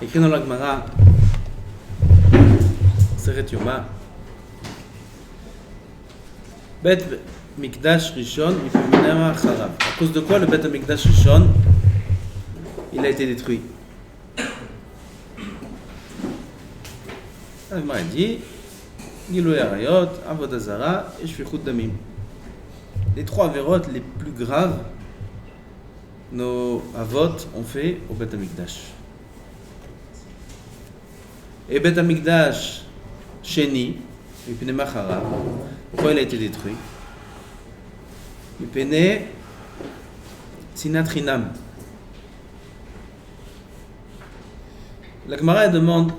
écrit dans la Gemara, Seret Yoma, Bet Mikdash Rishon, Mipimina Charav. À cause de quoi le Bet Mikdash Rishon, il a été détruit? La Gemara dit, Giloui Arayot, Avodah Zara et Shfichut Damim. Les trois avérotes les plus graves, nos avot ont fait au Bet Amikdash. Et Bet Amikdash Sheni, Mipnei Macharav, pourquoi il a été détruit? Mipnei Sinat Chinam. La Gemara elle demande,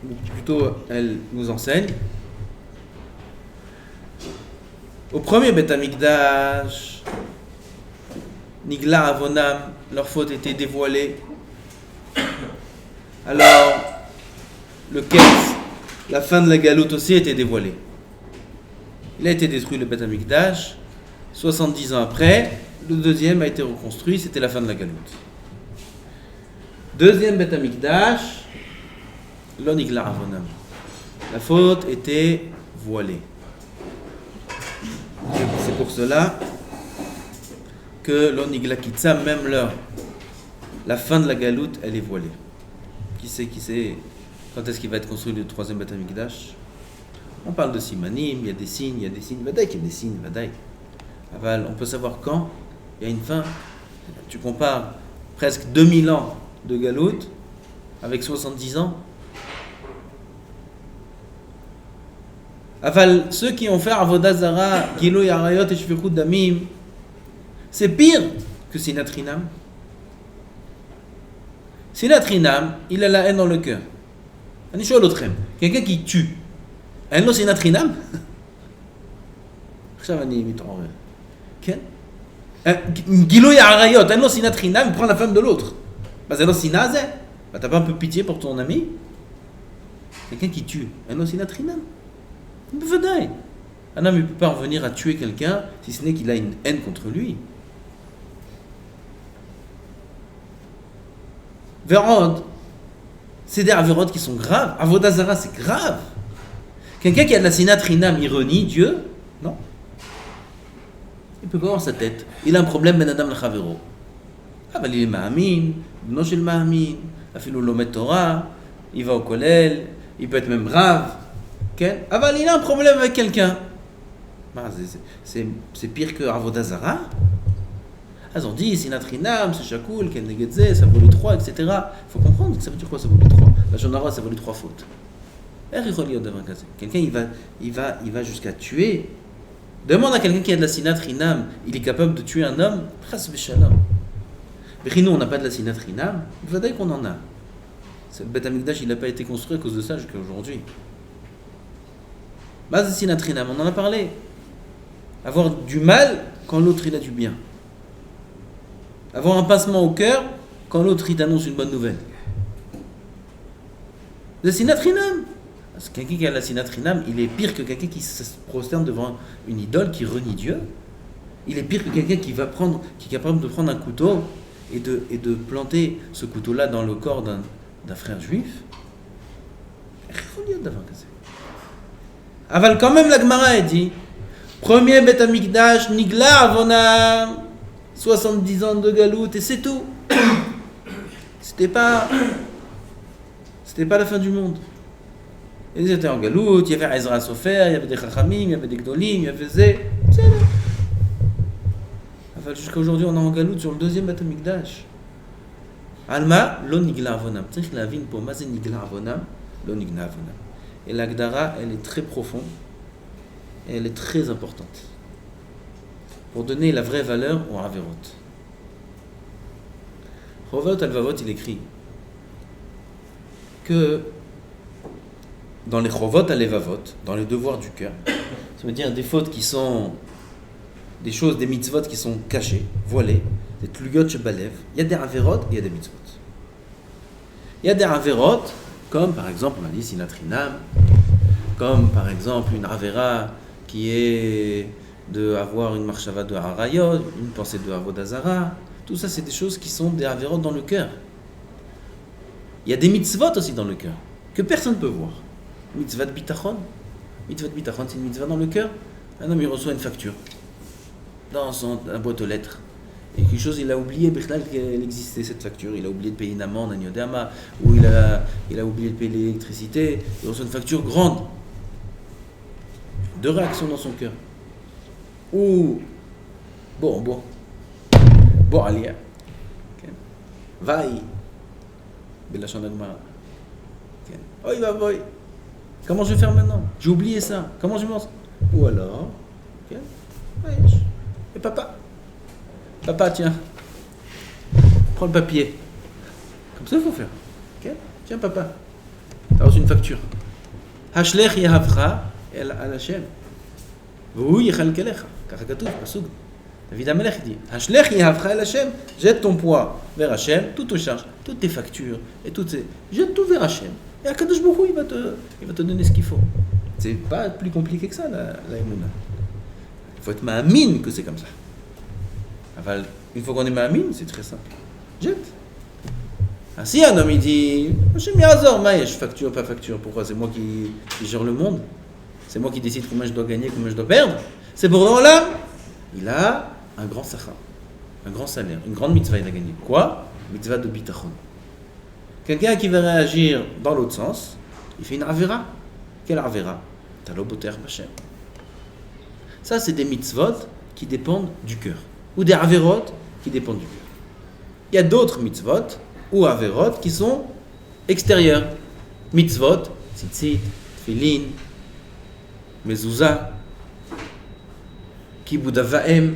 ou plutôt elle nous enseigne, au premier Bet Amikdash, Nigla Avonam, leur faute était dévoilée. Alors, le Ketz, la fin de la galoute aussi était dévoilée. Il a été détruit le Bet Amikdash. 70 ans après, le deuxième a été reconstruit, c'était la fin de la galoute. Deuxième Bet Amikdash, Lo Nigla Avonam. La faute était voilée. C'est pour cela que l'Onigla Kitsa, même la fin de la galoute, elle est voilée. Qui sait quand est-ce qu'il va être construit le troisième Bet Amikdash? On parle de Simanim, il y a des signes, Vadaï qu'il y a des signes, Vadaï. Aval, on peut savoir quand il y a une fin. Tu compares presque 2000 ans de galoute avec 70 ans. Aval, ceux qui ont fait Avodah Zara, Giloui Arayot et Shfichut Damim, c'est pire que Sinat Chinam. Sinat Chinam, il a la haine dans le cœur. Quelqu'un qui tue, אין לו שנאת חינם? עכשיו אני מתעורר. כן? גילוי העריות, אין לו שנאת חינם, il prend la femme de l'autre. Bah c'est לא שנאה זה? Bah t'as pas un peu pitié pour ton ami? Quelqu'un qui tue, אין לו שנאת חינם? בוודאי. Un homme ne peut pas revenir à tuer quelqu'un si ce n'est qu'il a une haine contre lui. Vérod, c'est des avérotes qui sont graves. Avodah Zara, c'est grave. Quelqu'un qui a de la sinat rinam, ironie, Dieu, non. Il peut pas avoir sa tête. Il a un problème, ben adam l'chavero. Ah, ben il est ma'amin, bno shel ma'amin, afilou lomet Torah, il va au kollel, il peut être même brave. Okay? Ah, ben il a un problème avec quelqu'un. C'est pire que Avodah Zara. Ils ont dit, sinat rinam, c'est chakoul, ken negedze, ça vaut les trois, etc. Il faut comprendre que ça veut dire quoi, ça vaut les trois. La shonara, ça vaut les trois fautes. Quelqu'un il va jusqu'à tuer. Demande à quelqu'un qui a de la sinat rinam, il est capable de tuer un homme. Mais nous on n'a pas de la sinat rinam. Il va dire qu'on en a. Le Bet Amikdash il n'a pas été construit à cause de ça jusqu'à aujourd'hui. Base sinat rinam, on en a parlé. Avoir du mal quand l'autre il a du bien. Avoir un pincement au cœur quand l'autre il t'annonce une bonne nouvelle. La sinat rinam. Parce que quelqu'un qui a la sinat rinam, il est pire que quelqu'un qui se prosterne devant une idole, qui renie Dieu. Il est pire que quelqu'un qui est capable de prendre un couteau et de planter ce couteau-là dans le corps d'un frère juif. Aval quand même la Gemara elle dit, premier Bet Amikdash, Nigla Avonam, 70 ans de galoute et c'est tout. C'était pas la fin du monde. Ils étaient en galoute, il y avait Ezra Sofer, il y avait des Chachamim, il y avait des Gdolim, il y avait Zé. C'est là. Enfin, jusqu'à aujourd'hui, on est en galoute sur le deuxième Bet Amikdash. Alma, lo nigla avonam. Tu sais que la vie pour moi, c'est nigla avonam, lo nigla avonam. Et l'Agdara, elle est très profonde et elle est très importante pour donner la vraie valeur au Averot. Rovot Alvavot, il écrit que dans les chovot à levavot, dans les devoirs du cœur, ça veut dire des fautes qui sont des choses, des mitzvot qui sont cachées, voilées, des tluyot shebalev. Il y a des averot et il y a des mitzvot. Il y a des averot, comme par exemple, on a dit sinat rinam, comme par exemple une avera qui est d'avoir une marshava de harayot, une pensée de avodah zara. Tout ça, c'est des choses qui sont des averot dans le cœur. Il y a des mitzvot aussi dans le cœur, que personne ne peut voir. Mitzvah de bitachon. Mitzvah de bitachon, c'est une mitzvah dans le cœur. Un homme, il reçoit une facture dans un boîte aux lettres. Et quelque chose, il a oublié qu'elle existait, cette facture. Il a oublié de payer une amende, un yodama, ou il a oublié de payer l'électricité. Il reçoit une facture grande. Deux réactions dans son cœur. Ou, bon, Alia. Vaï. Belachon Agmara. Oh, il va, boy. Comment je vais faire maintenant? J'ai oublié ça. Comment je mange? Ou alors, et papa, tiens, prends le papier. Comme ça, il faut faire. Okay? Tiens, papa, t'as reçu une facture. Hashlech yahavcha el Hashem. V'hu yichalkelecha. Kach katuv, pasuk. David Amelech dit Hashlech yahavcha el Hashem. Jette ton poids vers Hashem, toutes tes charges, toutes tes factures, et jette tout vers Hashem. Et Akadosh Baruch Hu, il va te donner ce qu'il faut. C'est pas plus compliqué que ça, la Emouna. Il faut être ma'amine que c'est comme ça. Une fois qu'on est ma'amine, c'est très simple. Jette. Si un homme il dit Hashem Yazor, je facture, pas facture. Pourquoi? C'est moi qui gère le monde. C'est moi qui décide combien je dois gagner, combien je dois perdre. C'est pour l'âme. Il a un grand sachar, un grand salaire, une grande mitzvah il a gagné. Quoi? Mitzvah de bitachon. Quelqu'un qui va réagir dans l'autre sens, il fait une avera. Quelle avera? Talo boter b'Hashem. Ça, c'est des mitzvot qui dépendent du cœur. Ou des averot qui dépendent du cœur. Il y a d'autres mitzvot ou averot qui sont extérieurs. Mitzvot, tzitzit, tfilin, mezouza, kibud avaim,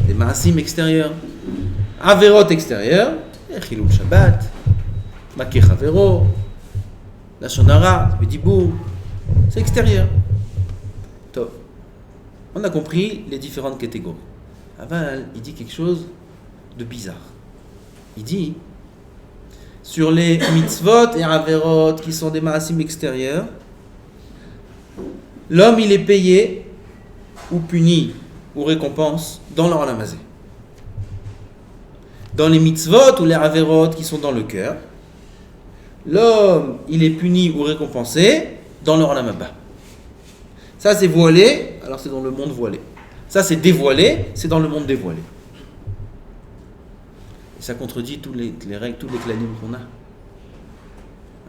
des maasim extérieurs. Averot extérieurs, chilul shabbat, makeh avero, lashon hara, bedibur, c'est extérieur. Top. On a compris les différentes catégories. Aval, il dit quelque chose de bizarre. Il dit, sur les mitzvot et averot qui sont des maasim extérieurs, l'homme il est payé ou puni ou récompense dans le olam hazé. Dans les mitzvot ou les averot qui sont dans le cœur, l'homme il est puni ou récompensé dans le olam haba. Ça c'est voilé, alors c'est dans le monde voilé. Ça c'est dévoilé, c'est dans le monde dévoilé. Et ça contredit toutes les règles, tous les klalim qu'on a.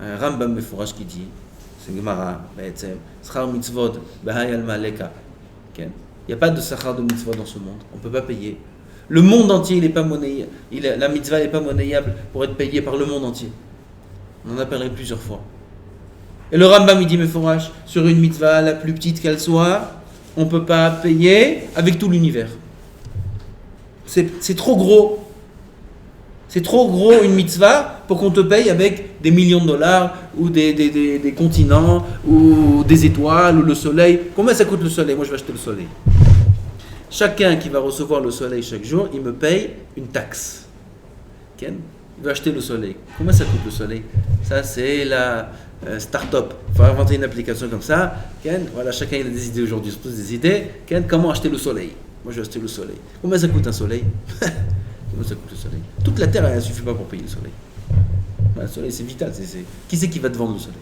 Un Rambam Mefourash qui dit, c'est Gemara, Schar mitzvot, Bahayal Maleka. Il n'y a pas de sachar de mitzvot dans ce monde, on ne peut pas payer. Le monde entier, il est pas monnayable. La mitzvah n'est pas monnayable pour être payée par le monde entier. On en a parlé plusieurs fois. Et le Rambam il dit Mefourash, sur une mitzvah, la plus petite qu'elle soit, on ne peut pas payer avec tout l'univers. C'est trop gros. C'est trop gros une mitzvah pour qu'on te paye avec des millions de dollars ou des continents ou des étoiles ou le soleil. Combien ça coûte le soleil? Moi je vais acheter le soleil. Chacun qui va recevoir le soleil chaque jour, il me paye une taxe. Ken? Il va acheter le soleil. Combien ça coûte le soleil? Ça c'est la start-up. Il faut inventer une application comme ça. Ken? Voilà, chacun il a des idées aujourd'hui, surtout des idées. Ken? Comment acheter le soleil? Moi je vais acheter le soleil. Combien ça coûte un soleil? Combien ça coûte le soleil? Toute la terre elle ne suffit pas pour payer le soleil. Le soleil c'est vital. Qui c'est qui va te vendre le soleil?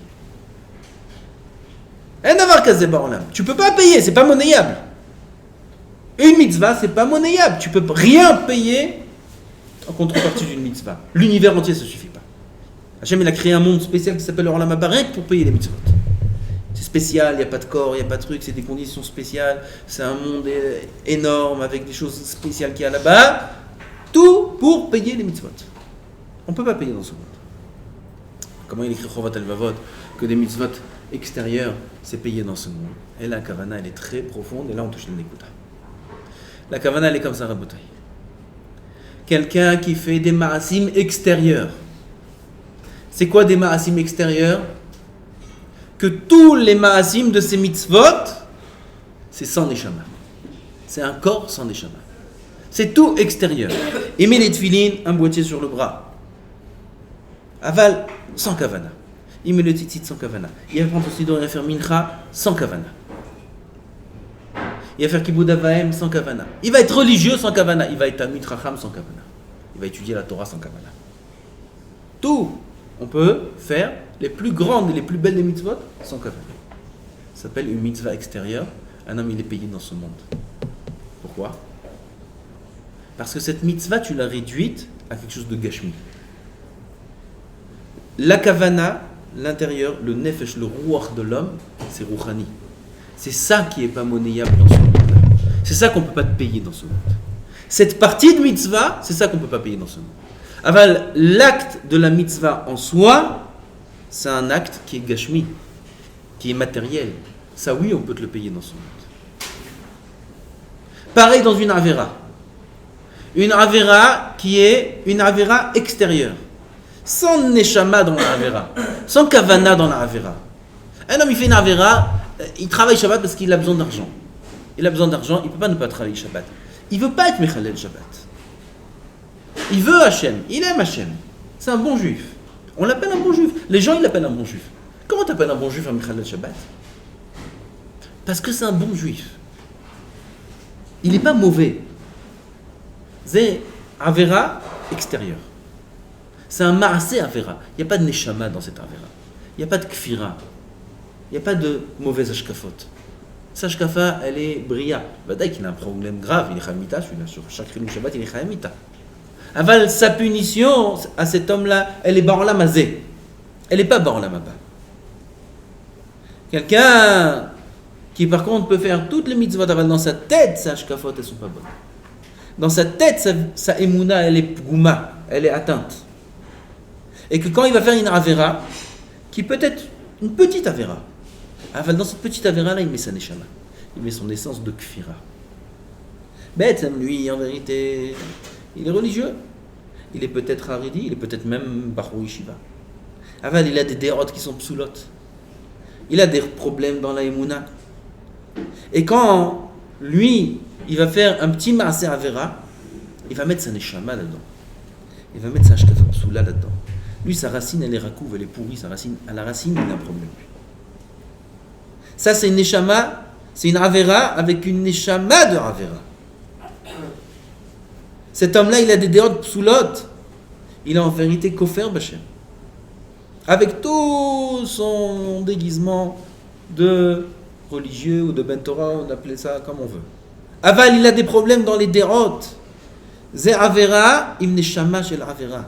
Tu peux pas payer, c'est pas monnayable. Une mitzvah c'est pas monnayable. Tu peux rien payer en contrepartie d'une mitzvah. L'univers entier ça suffit pas. Hachem il a créé un monde spécial qui s'appelle le Olam Haba pour payer les mitzvot. C'est spécial, il n'y a pas de corps, il n'y a pas de truc, c'est des conditions spéciales. C'est un monde énorme avec des choses spéciales qu'il y a là-bas. Tout pour payer les mitzvot. On ne peut pas payer dans ce monde. Comment il écrit Chovat al-Vavot que des mitzvot extérieurs, c'est payé dans ce monde. Et la kavana, elle est très profonde, et là on touche le nekuda. La kavana, elle est comme ça, Rabotai. Quelqu'un qui fait des ma'asim extérieurs. C'est quoi des ma'asim extérieurs? Que tous les ma'asim de ces mitzvot, c'est sans neshama. C'est un corps sans neshama. C'est tout extérieur. Il met les tefilines, un boîtier sur le bras. Aval, sans kavana. Il met le tzitzit sans kavana. Il va prendre aussi de faire mincha sans kavana. Il va faire kibud avaim sans kavana. Il va être religieux sans kavana. Il va être talmid chacham sans kavana. Il va étudier la Torah sans kavana. Tout. On peut faire les plus grandes et les plus belles des mitzvot sans kavana. Ça s'appelle une mitzvah extérieure. Un homme, il est payé dans ce monde. Pourquoi? Parce que cette mitzvah, tu l'as réduite à quelque chose de gashmi. La kavana, l'intérieur, le nefesh, le ruach de l'homme, c'est rouhani. C'est ça qui n'est pas monnayable dans ce monde. C'est ça qu'on ne peut pas te payer dans ce monde. Cette partie de mitzvah, c'est ça qu'on ne peut pas payer dans ce monde. Aval, l'acte de la mitzvah en soi, c'est un acte qui est gashmi, qui est matériel. Ça, oui, on peut te le payer dans ce monde. Pareil dans une avera. Une avera qui est une avera extérieure. Sans neshama dans la avera. Sans kavana dans la avera. Un homme, il fait une avera, il travaille Shabbat parce qu'il a besoin d'argent. Il a besoin d'argent, il ne peut pas ne pas travailler Shabbat. Il ne veut pas être Mechalel Shabbat. Il veut Hachem, il aime Hachem. C'est un bon juif. On l'appelle un bon juif. Les gens, ils l'appellent un bon juif. Comment t'appelles un bon juif à Mechalel Shabbat? Parce que c'est un bon juif. Il n'est pas mauvais. C'est Avera extérieur. C'est un Maasé Avera. Il n'y a pas de Neshama dans cette Avera. Il n'y a pas de Kfira. Il n'y a pas de mauvaise Ashkafot. Sa Ashkafa, elle est Bria. Badaï qu'il a un problème grave. Il est Chamita, celui-là, sur chaque Rilou Shabbat, il est Chamita. Aval, sa punition à cet homme-là, elle est Ba'olam Hazé. Elle n'est pas Ba'olam Haba. Quelqu'un qui par contre peut faire toutes les mitzvot, dans sa tête, sa ashkafot, elles ne sont pas bonnes. Dans sa tête, sa émouna, elle est gouma, elle est atteinte. Et que quand il va faire une avera, qui peut être une petite avera, dans cette petite avera-là, il met sa neshama. Il met son essence de kfira. Bête, lui, en vérité, il est religieux. Il est peut-être haridi, il est peut-être même Bahou Yeshiva. Aval, il a des dérotes qui sont psoulotes. Il a des problèmes dans la émouna. Et quand lui, il va faire un petit maaseh avera, il va mettre sa neshama là-dedans. Il va mettre sa ashkafa psoula là-dedans. Lui, sa racine, elle est rakouv, elle est pourrie. Sa racine, à la racine, il a un problème. Ça, c'est une neshama, c'est une avera avec une neshama de avera. Cet homme-là, il a des déotes psoulot. Il a en vérité kofer b'Hashem. Avec tout son déguisement de religieux ou de Ben Torah, on appelle ça comme on veut. Aval, il a des problèmes dans les dérotes. Ze avera, im neshama shel avera.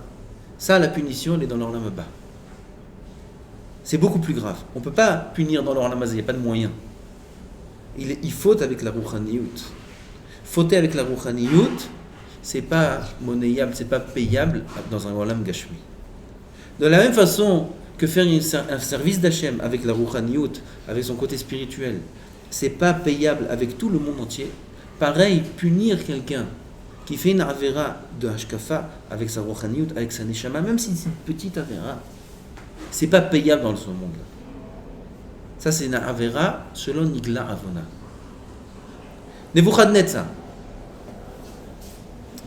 Ça, la punition, elle est dans l'Olam Haba. C'est beaucoup plus grave. On ne peut pas punir dans l'Olam Haba, il n'y a pas de moyen. Il faute avec la rouchaniyut. Fauter avec la rouchaniyut, c'est pas monnayable, c'est pas payable dans un Olam Gashmi. De la même façon que faire un service d'Hachem avec la rouchaniyut, avec son côté spirituel, c'est pas payable avec tout le monde entier. Pareil, punir quelqu'un qui fait une avera de hashkafa avec sa rouchaniyut, avec sa neshama, même si c'est une petite avera, c'est pas payable dans ce monde-là. Ça, c'est une avera selon Nigla Avona. Nebuchadnezzar.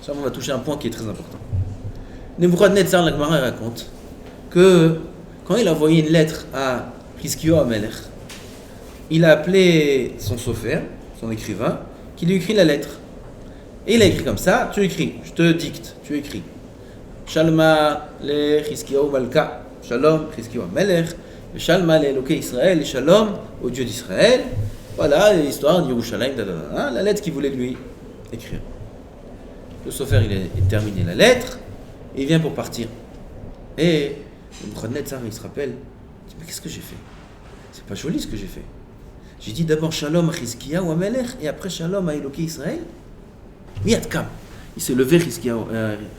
Ça, on va toucher un point qui est très important. Nebuchadnezzar, la Gemara raconte que quand il a envoyé une lettre à Hiskiyahu HaMelech, il a appelé son sofer, son écrivain, qui lui écrit la lettre. Et il a écrit comme ça, tu écris, je te dicte, tu écris. Shalma le Hiskiyahu Malka, Shalom Hiskiyahu HaMelech, Shalma le Elokei Israël, Shalom au Dieu d'Israël. Voilà l'histoire de Yerushalayim, la lettre qu'il voulait lui écrire. Le sofer, il a terminé la lettre, et il vient pour partir. Et Nebuchadnezzar, il se rappelle, il dit, mais qu'est-ce que j'ai fait? C'est pas joli ce que j'ai fait. J'ai dit d'abord Shalom à Hiskiyahu HaMelech et après Shalom à Elokei Israël. Miyad Kam. Il s'est levé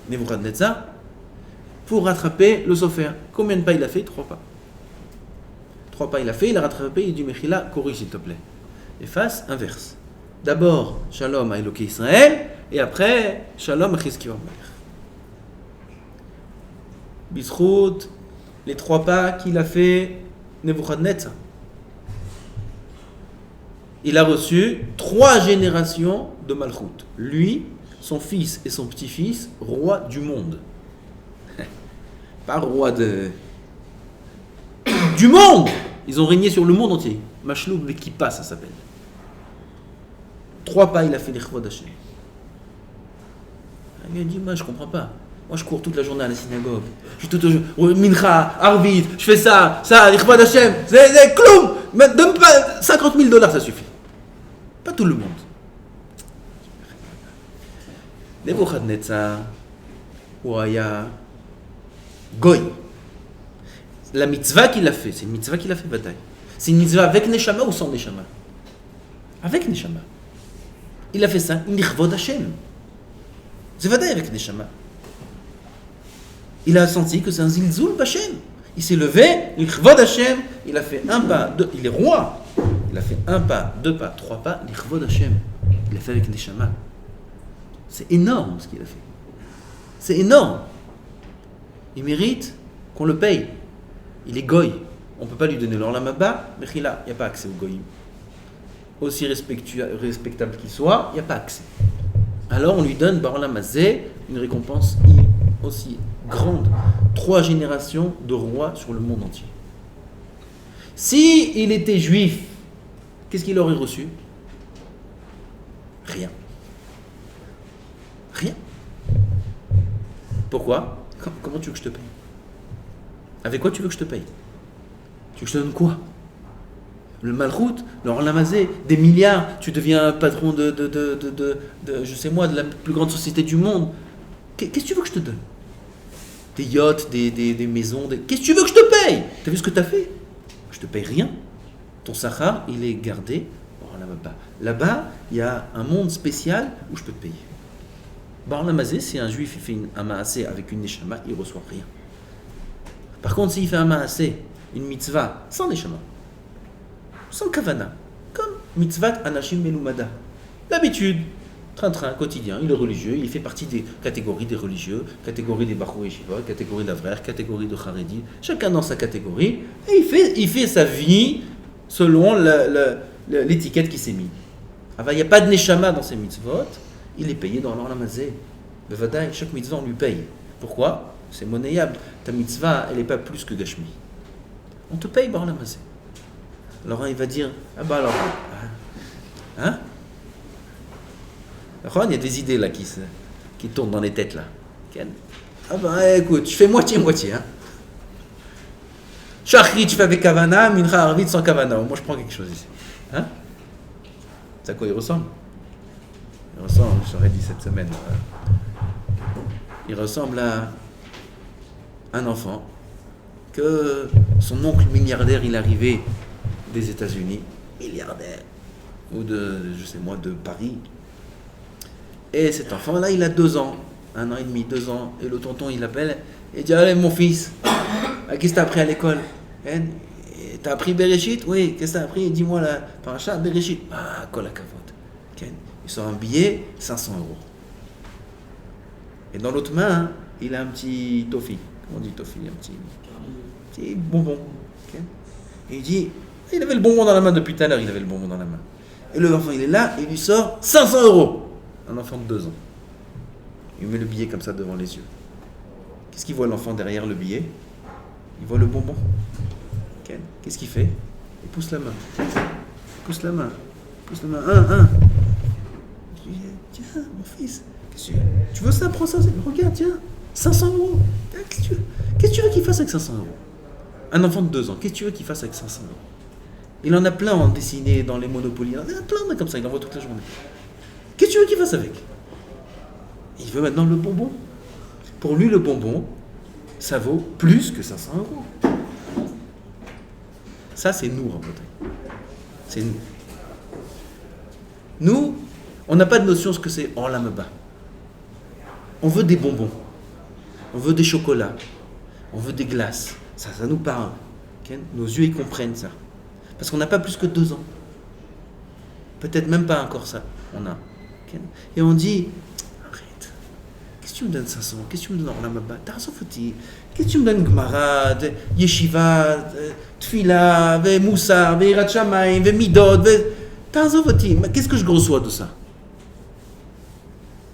Nebuchadnezzar pour rattraper le sofer. Combien de pas il a fait? 3 pas. 3 pas il a fait, il a rattrapé, il dit Mechila, corrige s'il te plaît. Efface, inverse. D'abord Shalom à Elokei Israël et après Shalom à Hiskiyahu HaMelech. Bisrout, les 3 pas qu'il a fait Nebuchadnezzar. Il a reçu 3 générations de Malchut. Lui, son fils et son petit-fils, rois du monde. Pas roi du monde. Ils ont régné sur le monde entier. Mashloub Bekipa, ça s'appelle. 3 pas, il a fait les chvod Hashem. Il a dit, moi je comprends pas. Moi, je cours toute la journée à la synagogue. Je suis tout le jour, Mincha, Arvit, je fais ça, l'Ikhvad Hashem, c'est cloum. Mais donne pas $50,000, ça suffit. Pas tout le monde. Nebuchadnezzar, Ouaya, Goy. La mitzvah qu'il a fait, c'est une mitzvah qu'il a fait bataille. C'est une mitzvah avec Neshama ou sans Neshama? Avec Neshama. Il a fait ça, Nichvod Hashem. C'est bataille avec Neshama. Il a senti que c'est un zilzoul B'Hashem. Il s'est levé, Nichvod Hashem, il a fait un pas, il est roi. Il a fait un pas, deux pas, trois pas, Nichvod Hashem. Il a fait avec Neshama. C'est énorme ce qu'il a fait. C'est énorme. Il mérite qu'on le paye. Il est goy. On ne peut pas lui donner l'or là-bas, mais il n'y a pas accès au goyim. Aussi respectable qu'il soit, il n'y a pas accès. Alors on lui donne, Barolam Hazé, une récompense aussi grande. 3 générations de rois sur le monde entier. Si il était juif, qu'est-ce qu'il aurait reçu? Rien. Rien. Pourquoi? Comment tu veux que je te paye? Avec quoi tu veux que je te paye? Tu veux que je te donne quoi? Le Malchut, le Olamazé, des milliards, tu deviens patron de je sais moi, de la plus grande société du monde. Qu'est-ce que tu veux que je te donne? Des yachts, des maisons, qu'est-ce que tu veux que je te paye? T'as vu ce que t'as fait? Je te paye rien. Ton Sahar, il est gardé là-bas. Là-bas, il y a un monde spécial où je peux te payer. Olamazé, si un juif il fait un maasé avec une neshama, il ne reçoit rien. Par contre, s'il fait un maasé, une mitzvah, sans neshama, sans kavana, comme mitzvat anashim melumada. L'habitude, train-train, quotidien, il est religieux, il fait partie des catégories des religieux, catégorie des bachou yeshiva, catégorie d'avraires, catégorie de charedi, chacun dans sa catégorie, et il fait sa vie selon l'étiquette qui s'est mise. Il n'y a pas de neshama dans ces mitzvot, il est payé dans l'Olam Hazé. Bevadaï, chaque mitzvah on lui paye. Pourquoi? C'est monnayable. Ta mitzvah, elle n'est pas plus que Gashmi. On te paye dans l'Olam Hazé. Alors il va dire, ah bah alors, hein? Alors il y a des idées là qui tournent dans les têtes là. Ah bah écoute, je fais moitié-moitié. Hein? Shachrit, je fais avec Kavana, Mincha Arvit sans Kavana. Moi je prends quelque chose ici. Hein? C'est à quoi il ressemble? Il ressemble, je t'aurais dit cette semaine. Il ressemble à un enfant que son oncle milliardaire, il arrivait des États-Unis, milliardaire, ou de Paris. Et cet enfant-là, il a 2 ans, 1 an et demi, 2 ans, et le tonton, il l'appelle, et il dit, allez mon fils, qu'est-ce que t'as appris à l'école? T'as appris Bereshit? Oui, qu'est-ce que t'as appris? Dis-moi la paracha, Bereshit. Ah, kol hakavod. Il sort un billet, 500 €. Et dans l'autre main, il a un petit toffee. Comment on dit toffee? Un petit bonbon. Et il dit, il avait le bonbon dans la main depuis tout à l'heure, il avait le bonbon dans la main. Et le enfant, il est là, et il lui sort 500 €. Un enfant de 2 ans. Il met le billet comme ça devant les yeux. Qu'est-ce qu'il voit l'enfant derrière le billet? Il voit le bonbon. Qu'est-ce qu'il fait? Il pousse la main. Un. Il dit, tiens, mon fils, tu veux ça? Prends ça. Regarde, tiens, 500 €. Qu'est-ce que tu veux qu'il fasse avec 500 €? Un enfant de 2 ans, qu'est-ce que tu veux qu'il fasse avec 500 €? Il en a plein en dessiné dans les Monopoly. Il en a plein comme ça, il en voit toute la journée. Qu'est-ce que tu veux qu'il fasse avec? Il veut maintenant le bonbon. Pour lui, le bonbon, ça vaut plus que 500 €. Ça, c'est nous, en fait. C'est nous. Nous, on n'a pas de notion de ce que c'est Olam Haba. On veut des bonbons. On veut des chocolats. On veut des glaces. Ça nous parle. Nos yeux, ils comprennent ça. Parce qu'on n'a pas plus que 2 ans. Peut-être même pas encore ça. On a. Et on dit, arrête. Qu'est-ce que tu me donnes 500? Qu'est-ce que tu me donnes Olam Haba? Qu'est-ce que tu me donnes Gemara, Yeshiva, Tfila, Moussar, Yirat Shamayim, Midot, qu'est-ce que je reçois de ça?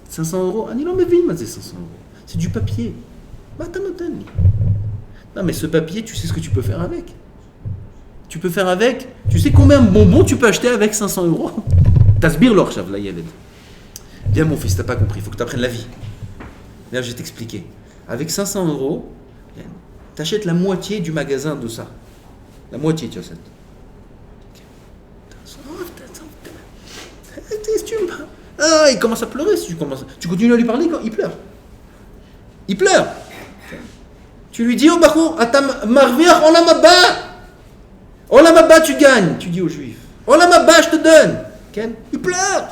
500 €? אני לא מבין מה זה 500 €. C'est du papier. Non mais ce papier, tu sais ce que tu peux faire avec. Tu sais combien de bonbons tu peux acheter avec 500 €? Tasbir l'orchav, la yeled. Bien mon fils, t'as pas compris, il faut que tu apprennes la vie. Là, je vais t'expliquer. avec 500 euros, tu achètes la moitié du magasin de ça. La moitié, tu achètes. Ah, il commence à pleurer si tu continues à lui parler, il pleure. Il pleure. Tu lui dis au Bachour, Atam Marviach, Olam Haba. Olam Haba, tu gagnes. Tu dis aux Juifs, Olam Haba, je te donne. Il pleure.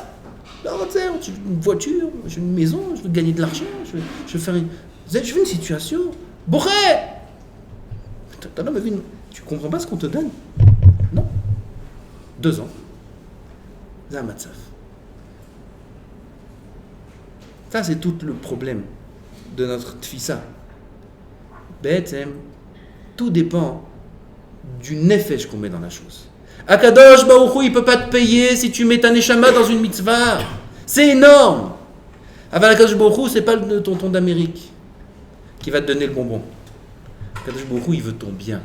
Non, je veux une voiture, je veux une maison, je veux gagner de l'argent, je veux faire je veux une situation. Boré. Tu comprends pas ce qu'on te donne? Non. 2 ans. Zamatzaf. Ça, c'est tout le problème de notre tfissa. B'etzem, tout dépend du nefesh qu'on met dans la chose. Akadosh Baruch Hu, il peut pas te payer si tu mets ta neshama dans une mitzvah. C'est énorme. Avant Akadosh Baruch Hu, c'est pas le tonton d'Amérique qui va te donner le bonbon. Akadosh Baruch Hu, il veut ton bien.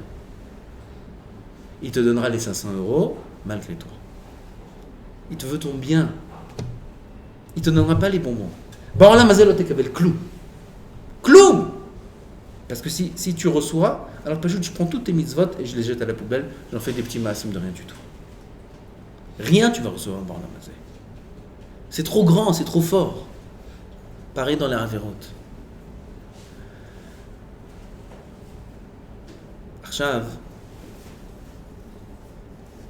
Il te donnera les 500 euros malgré toi. Il te veut ton bien. Il te donnera pas les bonbons. Bon, là, mazel otekabel, clou. Clou. Parce que si tu reçois, alors je prends toutes tes mitzvot et je les jette à la poubelle, j'en fais des petits maasim de rien du tout. Rien tu vas recevoir dans la mazé. C'est trop grand, c'est trop fort. Pareil dans les avérotes. Arshav.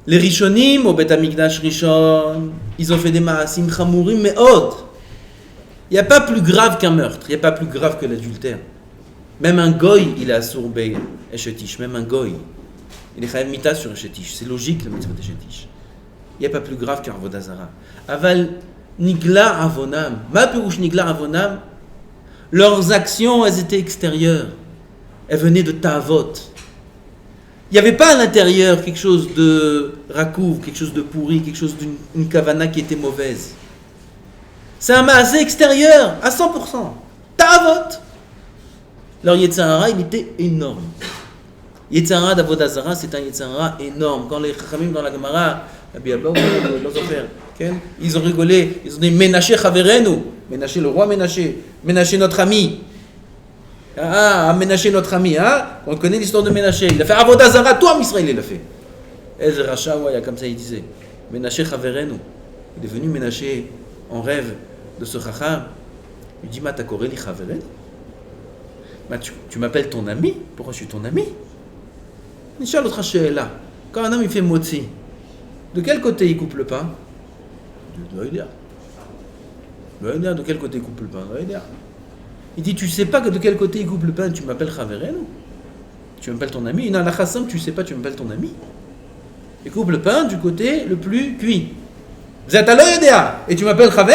Les Rishonim au Bet Amikdash Rishon, ils ont fait des maasim chamourim me'od. Il n'y a pas plus grave qu'un meurtre, il n'y a pas plus grave que l'adultère. Même un goy, il est assourbe Eshetish. Même un goy, il est chayav mita sur Eshetish. C'est logique le mitzvah d'Eshetish. Il n'y a pas plus grave qu'un avodah zara. Aval nigla avonam. Ma perouche nigla avonam. Leurs actions, elles étaient extérieures. Elles venaient de ta'avot. Il n'y avait pas à l'intérieur quelque chose de rakouv, quelque chose de pourri, quelque chose d'une kavana qui était mauvaise. C'est un maasé extérieur, à 100%. Ta'avot. Leur Yetzirah, il était énorme. Yetzirah d'Avodah Zara, c'est un Yetzirah énorme. Quand les Chachamim dans la Gemara, ils ont rigolé, ils ont dit Menaché Chaverenu, Menaché le roi Menaché, Menaché notre ami. Ah, Menaché notre ami, hein? On connaît l'histoire de Menaché. Il a fait Avodah Zara, toi Israël, il a fait. Ez Racha, ouais, comme ça il disait. Menaché Chaverenu. Il est venu Menaché en rêve de ce Chacham. Il dit, Ma takoreli Chaverenu. Tu m'appelles ton ami? Pourquoi je suis ton ami? Nishal l'autre là. Quand un homme il fait motzi, de quel côté il coupe le pain? De quel côté il coupe le pain? Il dit, tu sais pas que de quel côté il coupe le pain, tu m'appelles Chaverenu? Tu m'appelles ton ami? Non, la chassam, tu sais pas, tu m'appelles ton ami? Il coupe le pain du côté le plus cuit. Et tu m'appelles Chaver?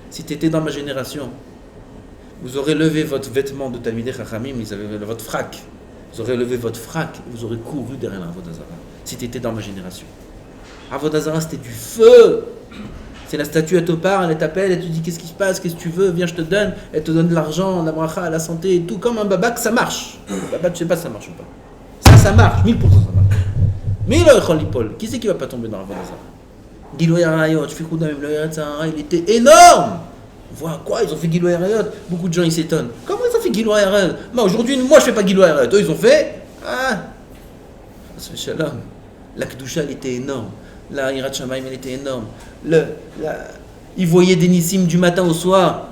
Si tu étais dans ma génération, vous aurez levé votre vêtement de Talmidei Chachamim, votre frac. Vous aurez levé votre frac et vous aurez couru derrière l'Avodah Zara. Si tu étais dans ma génération. Avodah Zara, c'était du feu. C'est la statue, elle te parle, elle t'appelle, elle te dit qu'est-ce qui se passe, qu'est-ce que tu veux, viens, je te donne. Elle te donne de l'argent, la bracha, la santé et tout. Comme un babak, ça marche. Babak, je sais pas si ça marche ou pas. Ça marche, 1000% ça marche. Mais il a un qui c'est qui va pas tomber dans l'Avodah Zara? Giloy Arayot, je fais coup même le Yetzirah, il était énorme. Voilà quoi, ils ont fait Giloy Arayot. Beaucoup de gens ils s'étonnent. Comment ils ont fait Giloy Arayot? Moi aujourd'hui, moi je fais pas Giloy Arayot. Eux ils ont fait. Ça fait shalom. La Kedusha elle était énorme. La Hirat Shamayim elle était énorme. Ils voyaient des Nissim du matin au soir.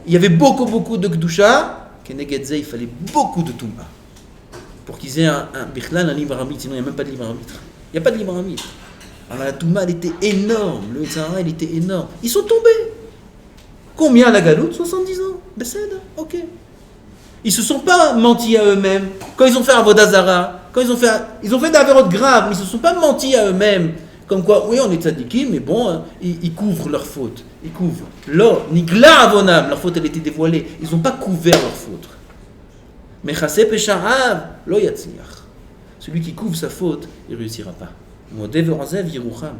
Il y avait beaucoup de Kedusha. Kenegedze, il fallait beaucoup de Touma. Pour qu'ils aient un libre arbitre. Sinon il n'y a même pas de libre arbitre. Il n'y a pas de libre arbitre. Alors la Touma elle était énorme. Le Yetzirah elle était énorme. Ils sont tombés. Combien la galoute? 70 ans. Besséda, ok. Ils se sont pas mentis à eux-mêmes. Quand ils ont fait Avodah Zara, quand ils ont fait des avérotes graves, mais ils se sont pas mentis à eux-mêmes. Comme quoi, oui, on est tzadikim, mais bon, ils couvrent leurs fautes. Ils couvrent. Lo, nigla avonam, leur faute elle était dévoilée. Ils n'ont pas couvert leurs fautes. Mais chassé pesharav, lo yatzliach. Celui qui couvre sa faute, il ne réussira pas. Modé ve'ozev yirucham.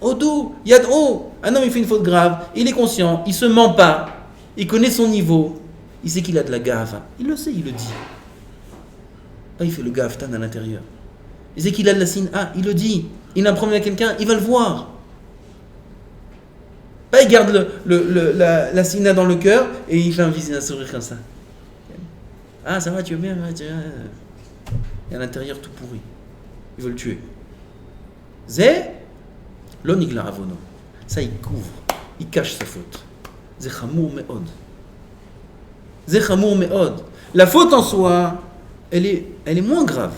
Odou, yadou, un homme il fait une faute grave, il est conscient, il se ment pas, il connaît son niveau, il sait qu'il a de la gave, il le sait, il le dit. Là, il fait le gaftan à l'intérieur. Il sait qu'il a de la sin'a, il le dit. Il a un problème avec quelqu'un, il va le voir. Pas il garde la sina dans le cœur et il fait un sourire comme ça. Ah, ça va, tu vas bien, et à l'intérieur tout pourri. Il veut le tuer. Zé, l'onigla avono. Ça, il couvre, il cache sa faute. Zé chamour me'od. Zé chamour me'od. La faute en soi, elle est moins grave.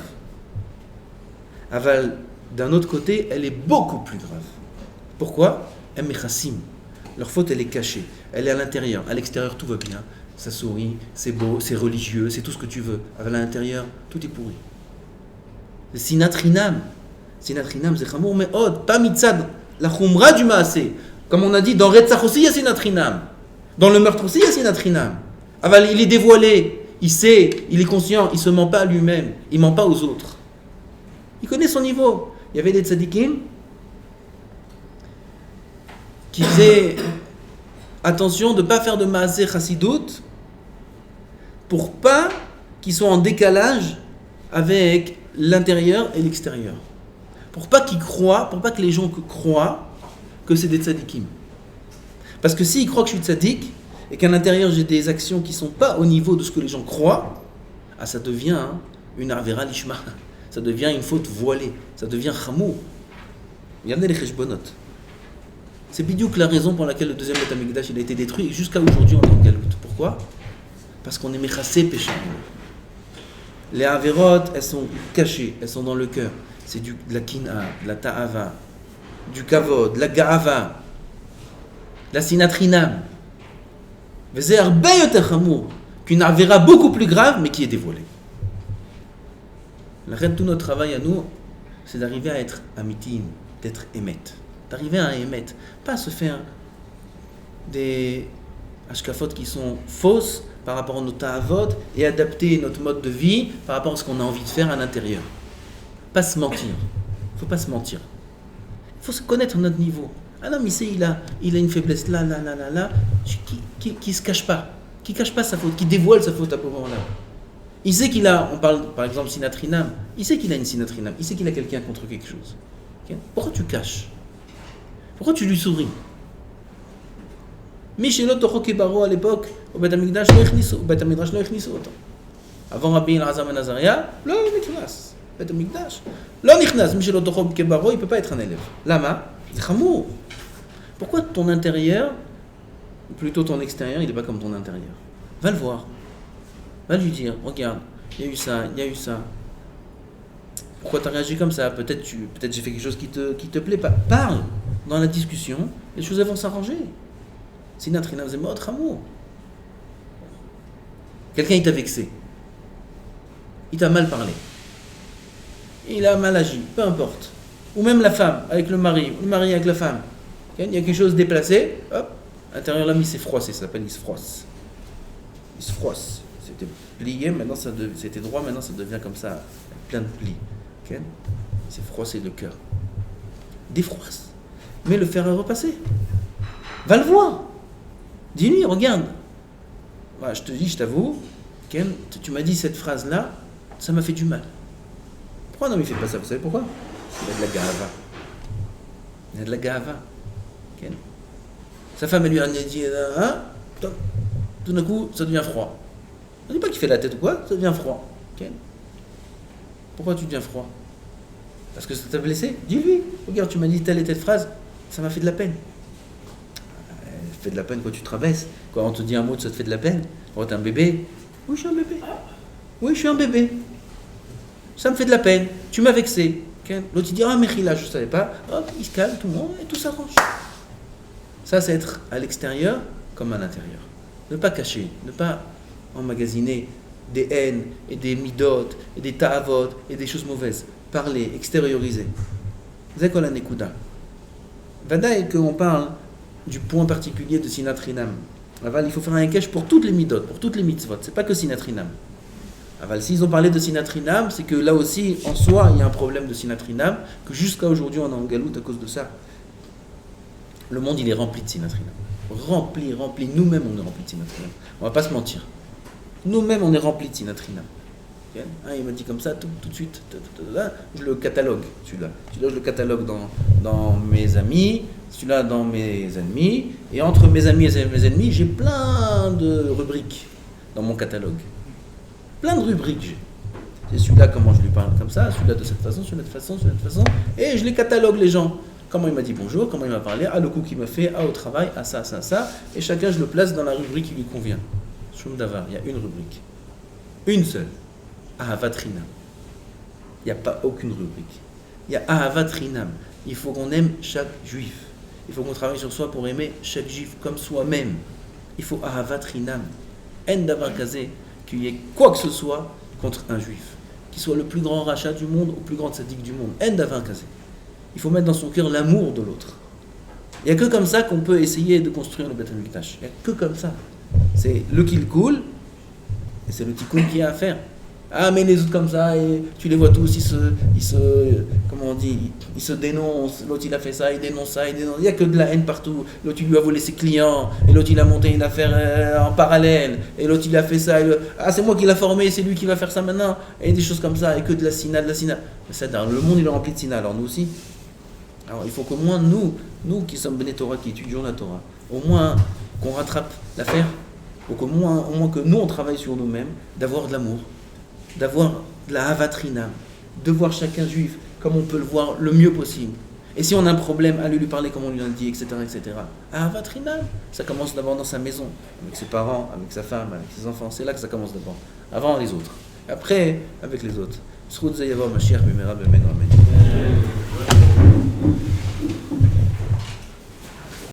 Aval, d'un autre côté, elle est beaucoup plus grave. Pourquoi? Leur faute, elle est cachée. Elle est à l'intérieur. À l'extérieur, tout va bien. Ça sourit, c'est beau, c'est religieux, c'est tout ce que tu veux. À l'intérieur, tout est pourri. C'est sinatrinam. Sinatrinam, c'est chamour me'od. Pas mitzad. La khumra du maasé. Comme on a dit, dans Retzach aussi, il y a sinatrinam. Dans le meurtre aussi, il y a sinatrinam. Aval, il est dévoilé. Il sait, il est conscient, il ne se ment pas à lui-même. Il ne ment pas aux autres. Il connaît son niveau. Il y avait des tzadikim qui faisaient attention de ne pas faire de maasé chassidout pour pas qu'ils soient en décalage avec l'intérieur et l'extérieur. Pour pas qu'ils croient, pour pas que les gens croient que c'est des tzadikim. Parce que s'ils croient que je suis tzadik et qu'à l'intérieur j'ai des actions qui ne sont pas au niveau de ce que les gens croient, ah, ça devient une avera lishma. Ça devient une faute voilée. Ça devient chamour. Regardez les cheshbonot. C'est bidiouk la raison pour laquelle le deuxième Beth Amikdash il a été détruit et jusqu'à aujourd'hui on est en galoute. Pourquoi? Parce qu'on est mechassé péché. Les averot, elles sont cachées, elles sont dans le cœur. C'est de la kina, de la ta'ava, du kavod, de la ga'ava, de la sinatrinam. V'zeh arbe yoter chamour, qu'une avera beaucoup plus grave mais qui est dévoilée. La reine, tout notre travail à nous, c'est d'arriver à être amitin, d'être émet. D'arriver à émet. Pas à se faire des ashkafot qui sont fausses par rapport à nos ta'avot et adapter notre mode de vie par rapport à ce qu'on a envie de faire à l'intérieur. Pas se mentir. Il ne faut pas se mentir. Il faut se connaître notre niveau. Un homme ici, il a une faiblesse là, qui se cache pas. Qui cache pas sa faute, qui dévoile sa faute à ce moment-là. Il sait qu'il a, on parle par exemple sinatrinam, il sait qu'il a une sinatrinam, il sait qu'il a quelqu'un contre quelque chose. Okay? Pourquoi tu caches? Pourquoi tu lui souris? Michelot Tochokebaro à l'époque, au Beth Amikdash lo ichnisu autant. Avant Rabbi Elazar ben Azaria, lo nichnas. Beth Amikdash, lo nichnas. Michelot Tochokebaro, il ne peut pas être un élève. Lama, c'est chamour. Pourquoi ton intérieur, ou plutôt ton extérieur, il n'est pas comme ton intérieur? Va le voir. Va lui dire, regarde, il y a eu ça. Pourquoi tu as réagi comme ça? Peut-être j'ai fait quelque chose qui te plaît pas. Parle dans la discussion, les choses vont s'arranger. Sinatrinam zemot amour. Quelqu'un il t'a vexé. Il t'a mal parlé. Il a mal agi, peu importe. Ou même la femme avec le mari, ou le mari avec la femme. Il y a quelque chose déplacé, hop, à l'intérieur l'homme il s'est froissé, ça s'appelle il se froisse. Il se froisse. C'était plié, maintenant c'était droit, maintenant ça devient comme ça, plein de plis. Okay? Il s'est froissé le cœur. Défroisse. Mais le fer à repasser. Va le voir. Dis-lui, regarde. Voilà, je te dis, je t'avoue, Ken, tu m'as dit cette phrase-là, ça m'a fait du mal. Pourquoi non, il ne fait pas ça? Vous savez pourquoi? Il y a de la gava. Il y a de la gava. Ken. Sa femme, elle lui a dit, tout d'un coup, ça devient froid. On ne dit pas qu'il fait la tête ou quoi, ça devient froid. Ken. Pourquoi tu deviens froid? Parce que ça t'a blessé? Dis-lui, regarde, tu m'as dit telle et telle phrase, ça m'a fait de la peine. Ça fait de la peine quand tu te rabaisses. Quand on te dit un mot, ça te fait de la peine. Quand t'es un bébé, oui, je suis un bébé. Oui, je suis un bébé. Ça me fait de la peine. Tu m'as vexé. Okay. L'autre, il dit, ah, Mechila, je ne savais pas. Hop, il se calme, tout le monde, et tout s'arrange. Ça, c'est être à l'extérieur comme à l'intérieur. Ne pas cacher, ne pas emmagasiner des haines et des midot et des ta'avot et des choses mauvaises. Parler, extérioriser. C'est quoi la nekuda? Vadaï qu'on parle du point particulier de sinatrinam. Aval, il faut faire un cache pour toutes les midot, pour toutes les mitzvot. C'est pas que sinatrinam. Aval, s'ils ont parlé de sinatrinam, c'est que là aussi, en soi, il y a un problème de sinatrinam, que jusqu'à aujourd'hui, on est en galoute à cause de ça. Le monde, il est rempli de sinatrinam. Rempli. Nous-mêmes, on est rempli de sinatrinam. On va pas se mentir. Nous-mêmes, on est rempli de sinatrinam. Il m'a dit comme ça, tout de suite. Là, je le catalogue, celui-là. Celui-là, je le catalogue dans mes amis, celui-là dans mes ennemis. Et entre mes amis et mes ennemis, j'ai plein de rubriques dans mon catalogue. Plein de rubriques, j'ai. C'est celui-là, comment je lui parle comme ça, celui-là de cette façon, celui-là de façon, celui-là de façon. Et je les catalogue, les gens. Comment il m'a dit bonjour, comment il m'a parlé, le coup qu'il m'a fait, au travail, ça. Et chacun, je le place dans la rubrique qui lui convient. Shum Davar, il y a une rubrique. Une seule. Ahavat Rinam. Il n'y a pas aucune rubrique. Il y a Ahavat Rinam. Il faut qu'on aime chaque juif. Il faut qu'on travaille sur soi pour aimer chaque juif comme soi-même. Il faut Ahavat Rinam. En Davar Kazé, qu'il y ait quoi que ce soit contre un juif. Qu'il soit le plus grand rachat du monde ou le plus grand tzaddik du monde. En Davar Kazé. Il faut mettre dans son cœur l'amour de l'autre. Il n'y a que comme ça qu'on peut essayer de construire le Beth HaMikdash. Il n'y a que comme ça. C'est le kilkoul et c'est le tikkun qui a à faire. Mais les autres comme ça, et tu les vois tous, comment on dit, ils se dénoncent. L'autre il a fait ça, il dénonce ça, il dénonce. Il n'y a que de la haine partout. L'autre il lui a volé ses clients, et l'autre il a monté une affaire en parallèle, et l'autre il a fait ça. C'est moi qui l'ai formé, c'est lui qui va faire ça maintenant, et des choses comme ça, et que de la sina. Le monde il est rempli de sina, alors nous aussi. Alors il faut qu'au moins nous qui sommes Bnei Torah, qui étudions la Torah, au moins qu'on rattrape l'affaire, ou au moins que nous on travaille sur nous-mêmes, d'avoir de l'amour, d'avoir de la avatrinam, de voir chacun juif comme on peut le voir le mieux possible. Et si on a un problème, aller lui parler comme on lui a dit, etc. Avatrinam, ça commence d'abord dans sa maison, avec ses parents, avec sa femme, avec ses enfants, c'est là que ça commence d'abord, avant les autres. Après, avec les autres. Zchut Zayavo Mashiach Bimera B'Menu Amen.